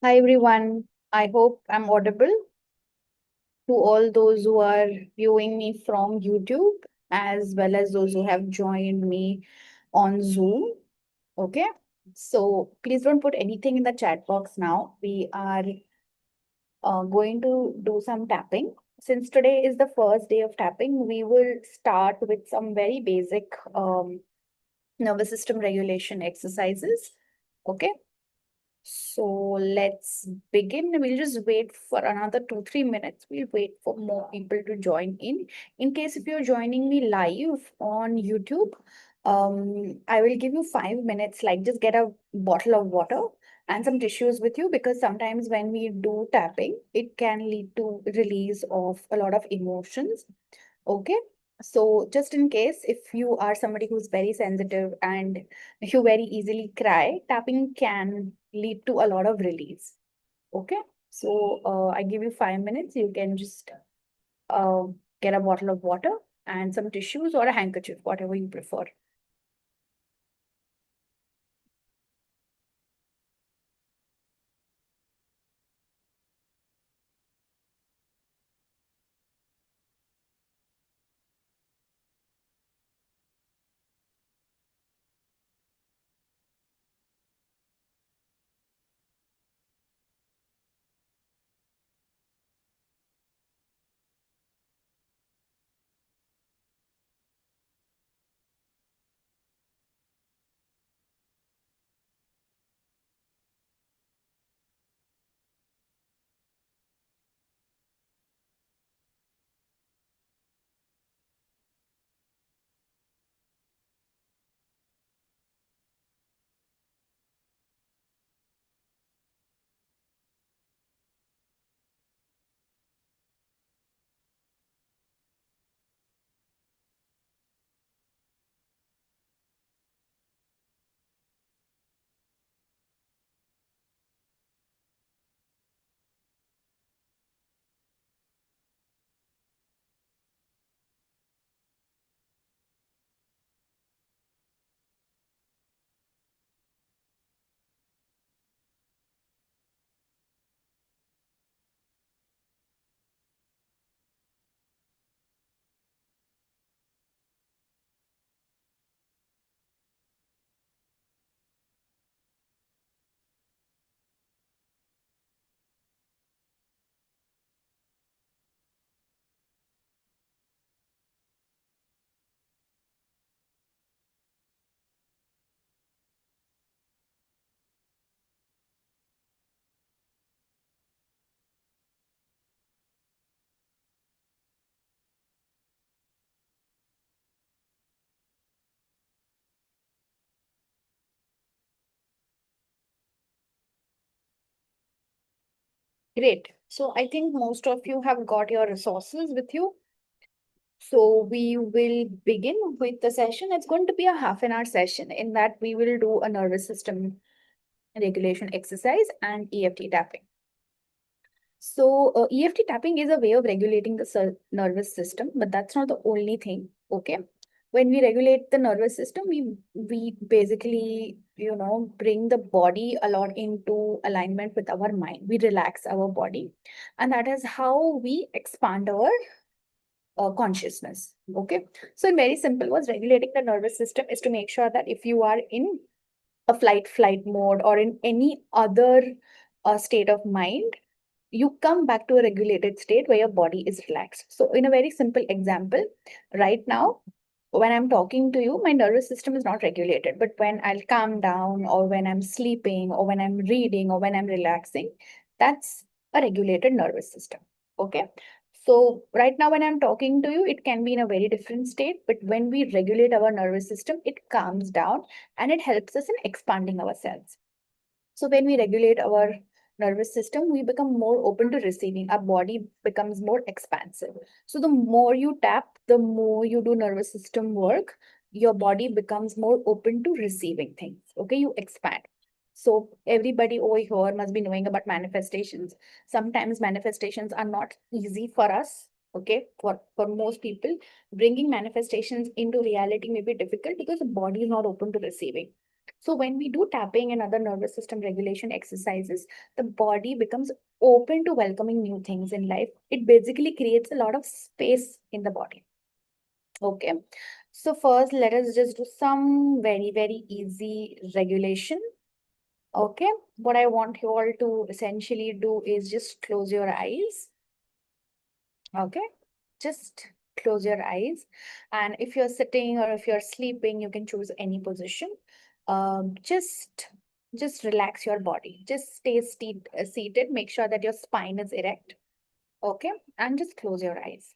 Hi everyone. I hope I'm audible to all those who are viewing me from YouTube as well as those who have joined me on Zoom. Okay. So please don't put anything in the chat box now. We are going to do some tapping. Since today is the first day of tapping, we will start with some very basic nervous system regulation exercises. Okay. So let's begin. We'll just wait for another 2-3 minutes. We'll wait for more people to join in. In case if you're joining me live on YouTube, I will give you 5 minutes, like just get a bottle of water and some tissues with you because sometimes when we do tapping, it can lead to release of a lot of emotions. Okay. So just in case if you are somebody who's very sensitive and you very easily cry, tapping can lead to a lot of release. Okay. So I give you 5 minutes. You can just uh, get a bottle of water and some tissues or a handkerchief, whatever you prefer. Great. So I think most of you have got your resources with you. So we will begin with the session. It's going to be a half an hour session. In that we will do a nervous system regulation exercise and EFT tapping. So EFT tapping is a way of regulating the nervous system, but that's not the only thing. Okay. When we regulate the nervous system, we basically, bring the body a lot into alignment with our mind. We relax our body. And that is how we expand our consciousness. Okay. So in very simple words, regulating the nervous system is to make sure that if you are in a flight mode or in any other state of mind, you come back to a regulated state where your body is relaxed. So in a very simple example, right now, when I'm talking to you, my nervous system is not regulated. But when I'll calm down, or when I'm sleeping, or when I'm reading, or when I'm relaxing, that's a regulated nervous system. Okay. So right now, when I'm talking to you, it can be in a very different state. But when we regulate our nervous system, it calms down and it helps us in expanding ourselves. So when we regulate our nervous system, we become more open to receiving. Our body becomes more expansive. So the more you tap, the more you do nervous system work, your body becomes more open to receiving things. Okay, you expand. So everybody over here must be knowing about manifestations. Sometimes manifestations are not easy for us. Okay, for most people, bringing manifestations into reality may be difficult because the body is not open to receiving. So when we do tapping and other nervous system regulation exercises, the body becomes open to welcoming new things in life. It basically creates a lot of space in the body. Okay. So first, let us just do some very, very easy regulation. Okay. What I want you all to essentially do is just close your eyes. Okay. Just close your eyes. And if you're sitting or if you're sleeping, you can choose any position. Just relax your body. Just stay seated. Make sure that your spine is erect. Okay. And just close your eyes.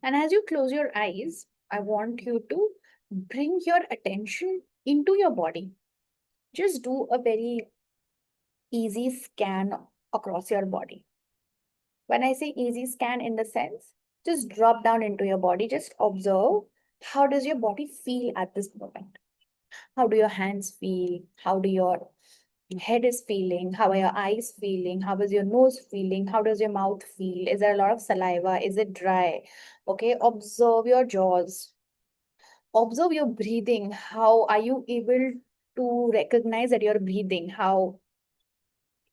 And as you close your eyes, I want you to bring your attention into your body. Just do a very easy scan across your body. When I say easy scan, in the sense, just drop down into your body, just observe how does your body feel at this moment. How do your hands feel? How do your head is feeling? How are your eyes feeling? How is your nose feeling? How does your mouth feel? Is there a lot of saliva? Is it dry? Okay, observe your jaws. Observe your breathing. How are you able to recognize that you're breathing? How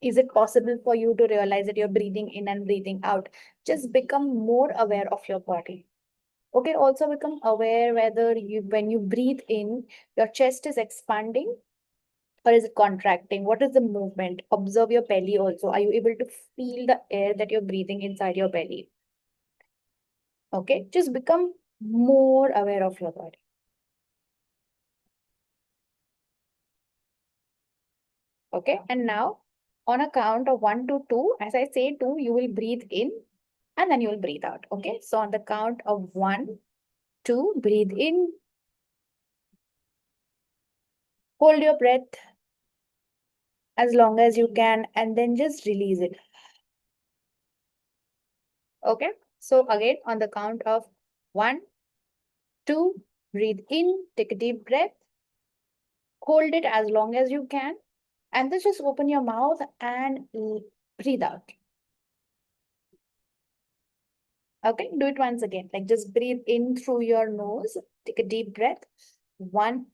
is it possible for you to realize that you're breathing in and breathing out? Just become more aware of your body. Okay, also become aware whether when you breathe in, your chest is expanding or is it contracting? What is the movement? Observe your belly also. Are you able to feel the air that you're breathing inside your belly? Okay, just become more aware of your body. Okay, and now on a count of 1 to 2, as I say two, you will breathe in and then you will breathe out. Okay, so on the count of 1, 2, breathe in, hold your breath as long as you can, and then just release it. Okay, so again on the count of 1, 2, breathe in, take a deep breath, hold it as long as you can, and then just open your mouth and breathe out. Okay, do it once again. Like just breathe in through your nose, take a deep breath. 1,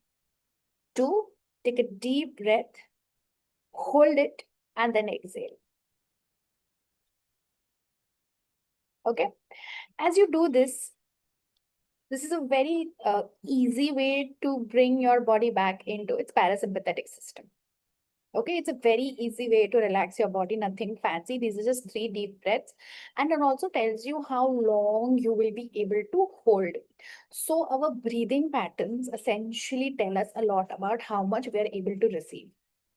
2, take a deep breath, hold it, and then exhale. Okay, as you do this is a very easy way to bring your body back into its parasympathetic system. Okay, it's a very easy way to relax your body, nothing fancy. These are just 3 deep breaths. And it also tells you how long you will be able to hold. So our breathing patterns essentially tell us a lot about how much we are able to receive.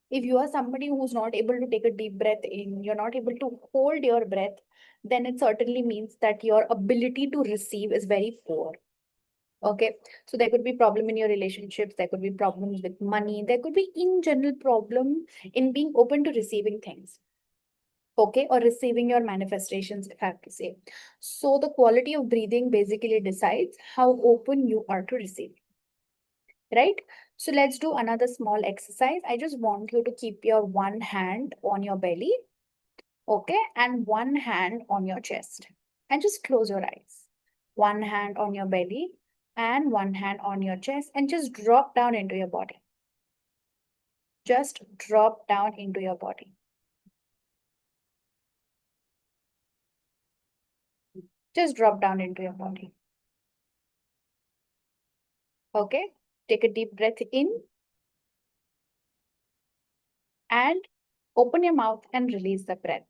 If you are somebody who's not able to take a deep breath in, you're not able to hold your breath, then it certainly means that your ability to receive is very poor. Okay, so there could be problem in your relationships, there could be problems with money, there could be in general problem in being open to receiving things. Okay, or receiving your manifestations, if I have to say. So the quality of breathing basically decides how open you are to receive, right? So let's do another small exercise. I just want you to keep your one hand on your belly, okay, and one hand on your chest, and just close your eyes. One hand on your belly and one hand on your chest, and just drop down into your body. Just drop down into your body. Just drop down into your body. Okay, take a deep breath in and open your mouth and release the breath.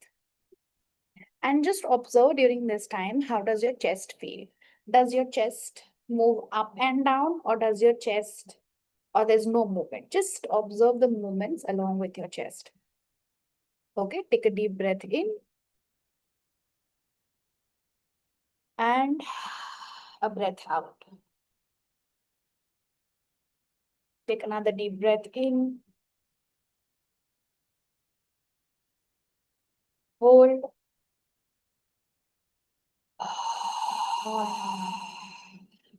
And just observe during this time, how does your chest feel? Does your chest move up and down, or does your chest, or there's no movement? Just observe the movements along with your chest. Okay, take a deep breath in and a breath out. Take another deep breath in, hold,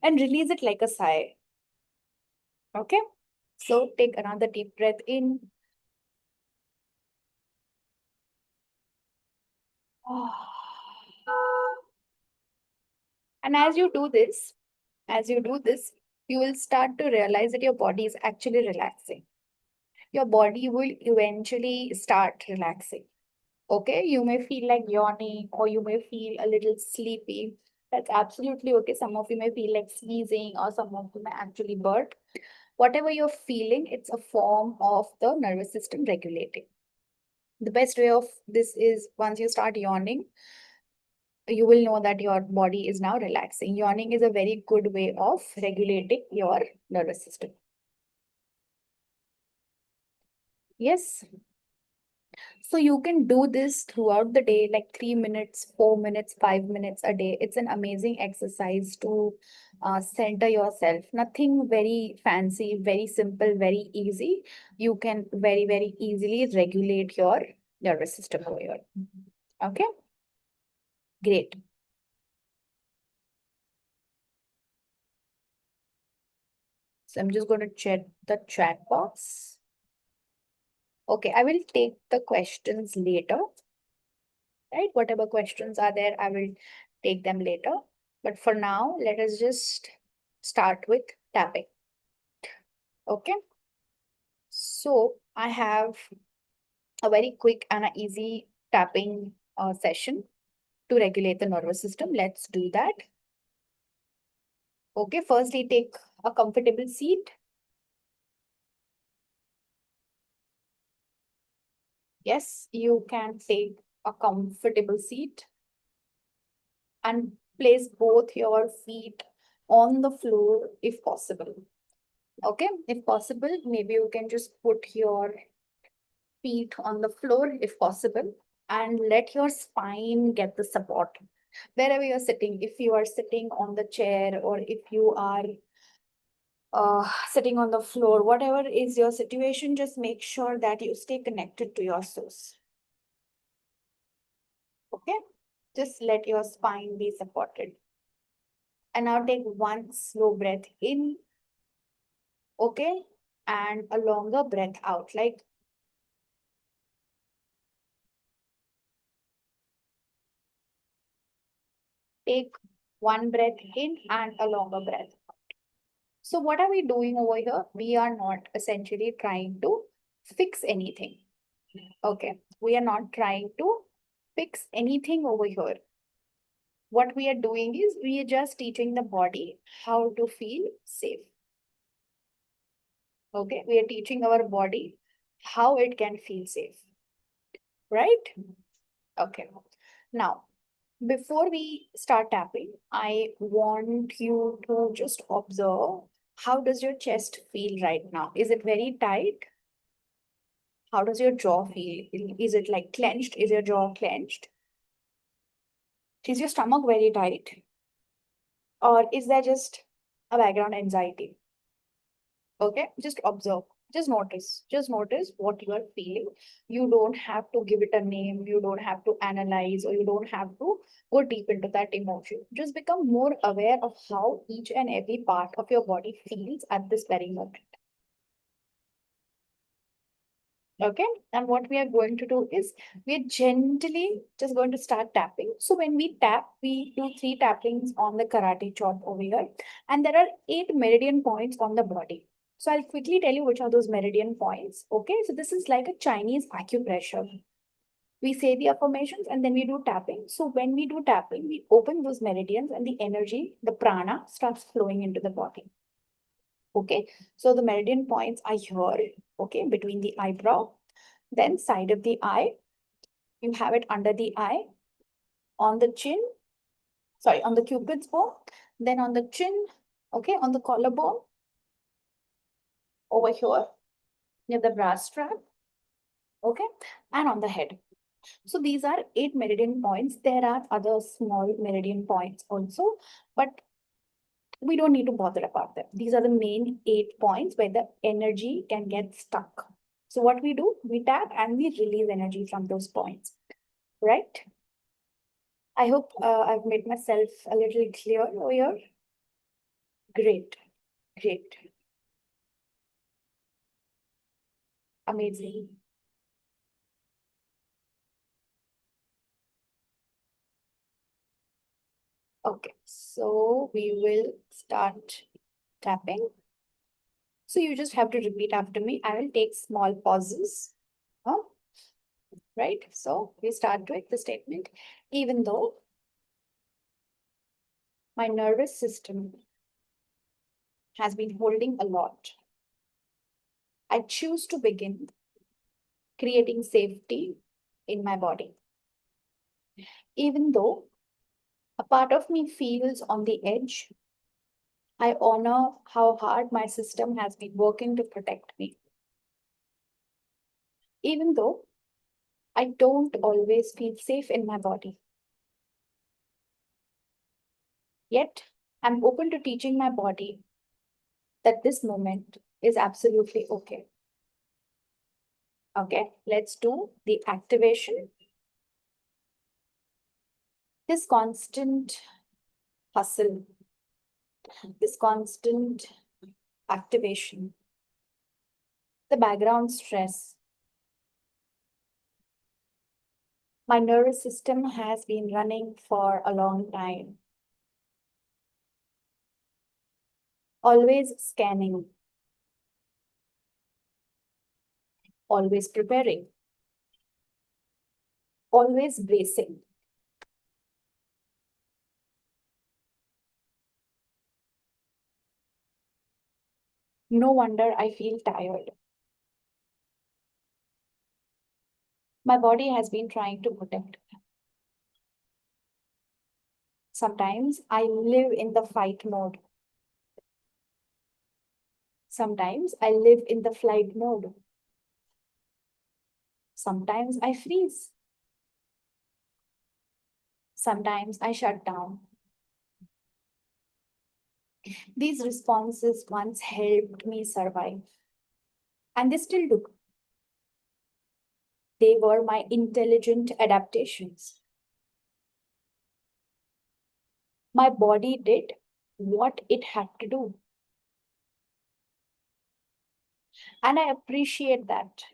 and release it like a sigh. Okay, so take another deep breath in. And as you do this, you will start to realize that your body is actually relaxing. Your body will eventually start relaxing. Okay, you may feel like yawning or you may feel a little sleepy. That's absolutely okay. Some of you may feel like sneezing or some of you may actually burp. Whatever you're feeling, it's a form of the nervous system regulating. The best way of this is once you start yawning, you will know that your body is now relaxing. Yawning is a very good way of regulating your nervous system. Yes. So you can do this throughout the day, like 3 minutes, 4 minutes, 5 minutes a day. It's an amazing exercise to center yourself. Nothing very fancy, very simple, very easy. You can very, very easily regulate your nervous system over here. Okay, great. So I'm just going to check the chat box. Okay, I will take the questions later, right? Whatever questions are there, I will take them later. But for now, let us just start with tapping. Okay. So I have a very quick and a easy tapping session to regulate the nervous system. Let's do that. Okay. Firstly, take a comfortable seat. Yes, you can take a comfortable seat and place both your feet on the floor if possible. Okay, if possible, maybe you can just put your feet on the floor if possible and let your spine get the support. Wherever you're sitting, if you are sitting on the chair or if you are sitting on the floor, whatever is your situation, just make sure that you stay connected to your source. Okay, just let your spine be supported. And now take one slow breath in, okay, and a longer breath out, like take one breath in and a longer breath. So what are we doing over here? We are not essentially trying to fix anything. Okay, we are not trying to fix anything over here. What we are doing is we are just teaching the body how to feel safe. Okay, we are teaching our body how it can feel safe, right? Okay, now before we start tapping, I want you to just observe how does your chest feel right now? Is it very tight? How does your jaw feel? Is it like clenched? Is your jaw clenched? Is your stomach very tight? Or is there just a background anxiety? Okay, just observe. Just notice what you are feeling. You don't have to give it a name, you don't have to analyze, or you don't have to go deep into that emotion. Just become more aware of how each and every part of your body feels at this very moment. Okay, and what we are going to do is we are gently just going to start tapping. So when we tap, we do 3 tappings on the karate chop over here, and there are 8 meridian points on the body. So I'll quickly tell you which are those meridian points. Okay, so this is like a Chinese acupressure. We say the affirmations and then we do tapping. So when we do tapping, we open those meridians and the energy, the prana starts flowing into the body. Okay, so the meridian points are here, okay, between the eyebrow, then side of the eye. You have it under the eye, on the chin, sorry, on the cupid's bow, then on the chin, okay, on the collarbone, over here, near the brass strap, okay, and on the head. So these are 8 meridian points. There are other small meridian points also, but we don't need to bother about them. These are the main 8 points where the energy can get stuck. So what we do, we tap and we release energy from those points, right? I hope I've made myself a little clear over here. Great, great, amazing. Okay, so we will start tapping. So you just have to repeat after me. I will take small pauses. Huh? Right? So we start with the statement. Even though my nervous system has been holding a lot, I choose to begin creating safety in my body. Even though a part of me feels on the edge, I honor how hard my system has been working to protect me. Even though I don't always feel safe in my body, yet I'm open to teaching my body that this moment is absolutely okay. Okay, let's do the activation. This constant hustle, this constant activation, the background stress. My nervous system has been running for a long time, always scanning, always preparing, always bracing. No wonder I feel tired. My body has been trying to protect. Sometimes I live in the fight mode. Sometimes I live in the flight mode. Sometimes I freeze. Sometimes I shut down. These responses once helped me survive, and they still do. They were my intelligent adaptations. My body did what it had to do, and I appreciate that.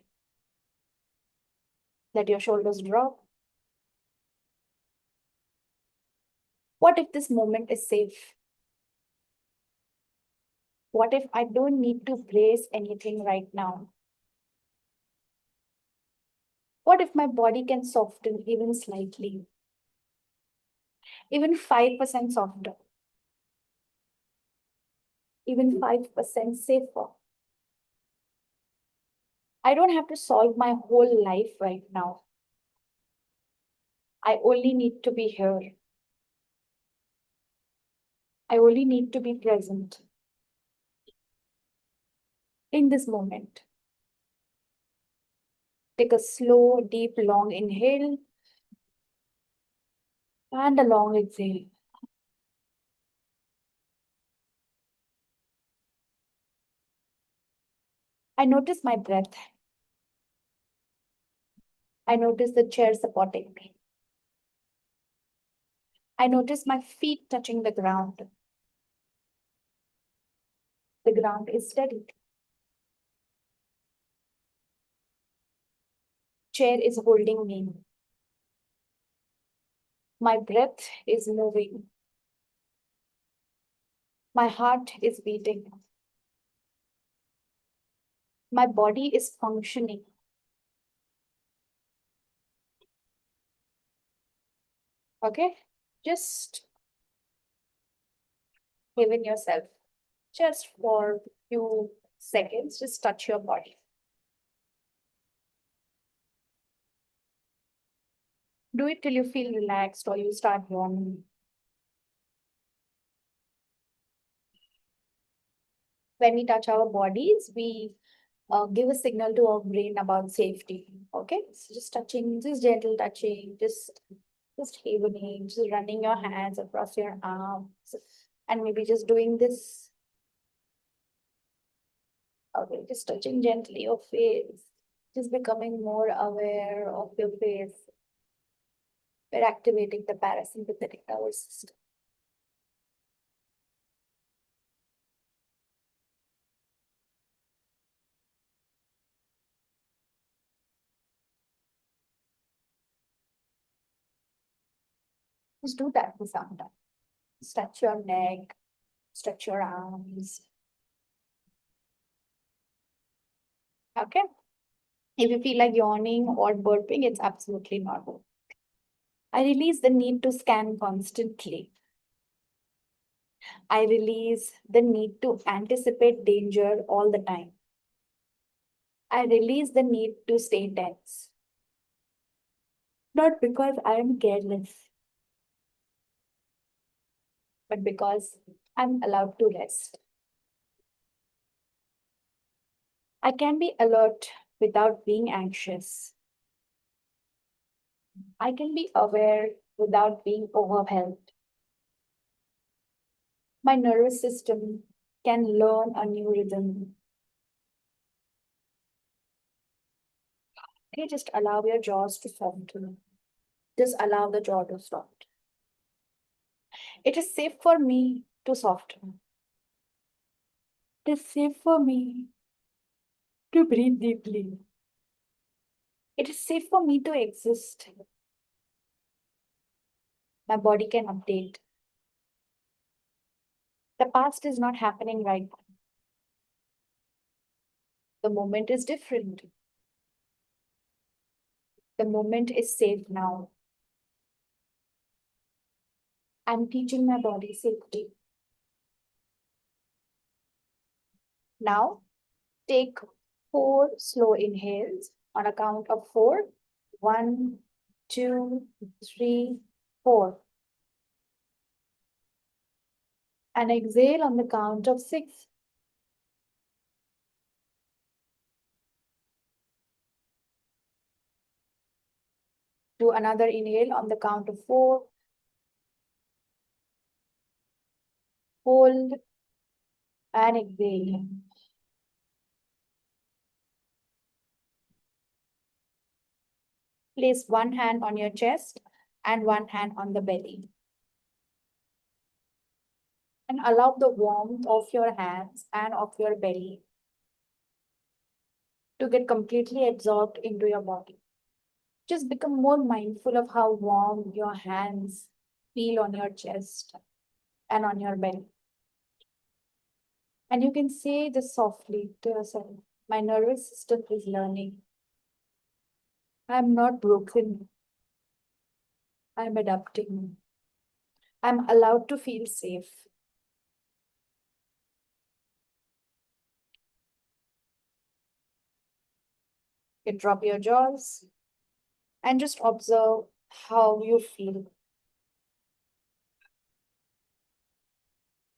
Let your shoulders drop. What if this moment is safe? What if I don't need to brace anything right now? What if my body can soften even slightly, even 5% softer, even 5% safer? I don't have to solve my whole life right now. I only need to be here. I only need to be present in this moment. Take a slow, deep, long inhale and a long exhale. I notice my breath. I notice the chair supporting me. I notice my feet touching the ground. The ground is steady. Chair is holding me. My breath is moving. My heart is beating. My body is functioning. Okay? Just give in yourself. Just for a few seconds, just touch your body. Do it till you feel relaxed or you start yawning. When we touch our bodies, we give a signal to our brain about safety. Okay, so just touching, just gentle touching, just havening, just running your hands across your arms, and maybe just doing this. Okay, just touching gently your face, just becoming more aware of your face. We're activating the parasympathetic nervous system. Just do that for some time. Stretch your neck, stretch your arms. Okay. If you feel like yawning or burping, it's absolutely normal. I release the need to scan constantly. I release the need to anticipate danger all the time. I release the need to stay tense. Not because I am careless, but because I'm allowed to rest. I can be alert without being anxious. I can be aware without being overwhelmed. My nervous system can learn a new rhythm. Okay, just allow your jaws to soften. Just allow the jaw to soften. It is safe for me to soften. It is safe for me to breathe deeply. It is safe for me to exist. My body can update. The past is not happening right now. The moment is different. The moment is safe now. I'm teaching my body safety. Now, take 4 slow inhales on a count of 4. 1, 2, 3, 4. And exhale on the count of 6. Do another inhale on the count of 4. Hold and exhale. Place one hand on your chest and one hand on the belly. And allow the warmth of your hands and of your belly to get completely absorbed into your body. Just become more mindful of how warm your hands feel on your chest and on your belly. And you can say this softly to yourself. My nervous system is learning. I'm not broken. I'm adapting. I'm allowed to feel safe. You drop your jaws and just observe how you feel.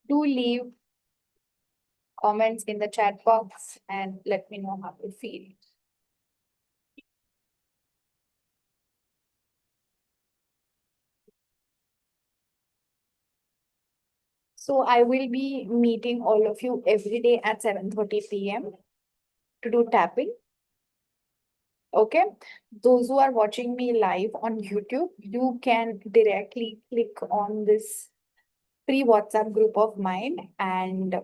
Do leave comments in the chat box and let me know how you feel. So I will be meeting all of you every day at 7:30 p.m. to do tapping. Okay. Those who are watching me live on YouTube, you can directly click on this free WhatsApp group of mine and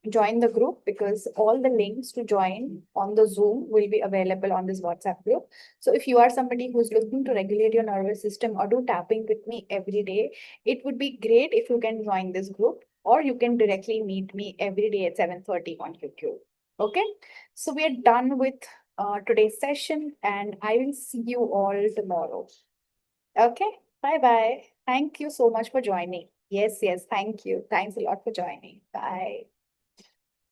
join the group, because all the links to join on the Zoom will be available on this WhatsApp group. So if you are somebody who's looking to regulate your nervous system or do tapping with me every day, it would be great if you can join this group, or you can directly meet me every day at 7:30 on YouTube. Okay, so we are done with today's session and I will see you all tomorrow. Okay, bye bye. Thank you so much for joining. Yes, yes, thank you. Thanks a lot for joining. Bye.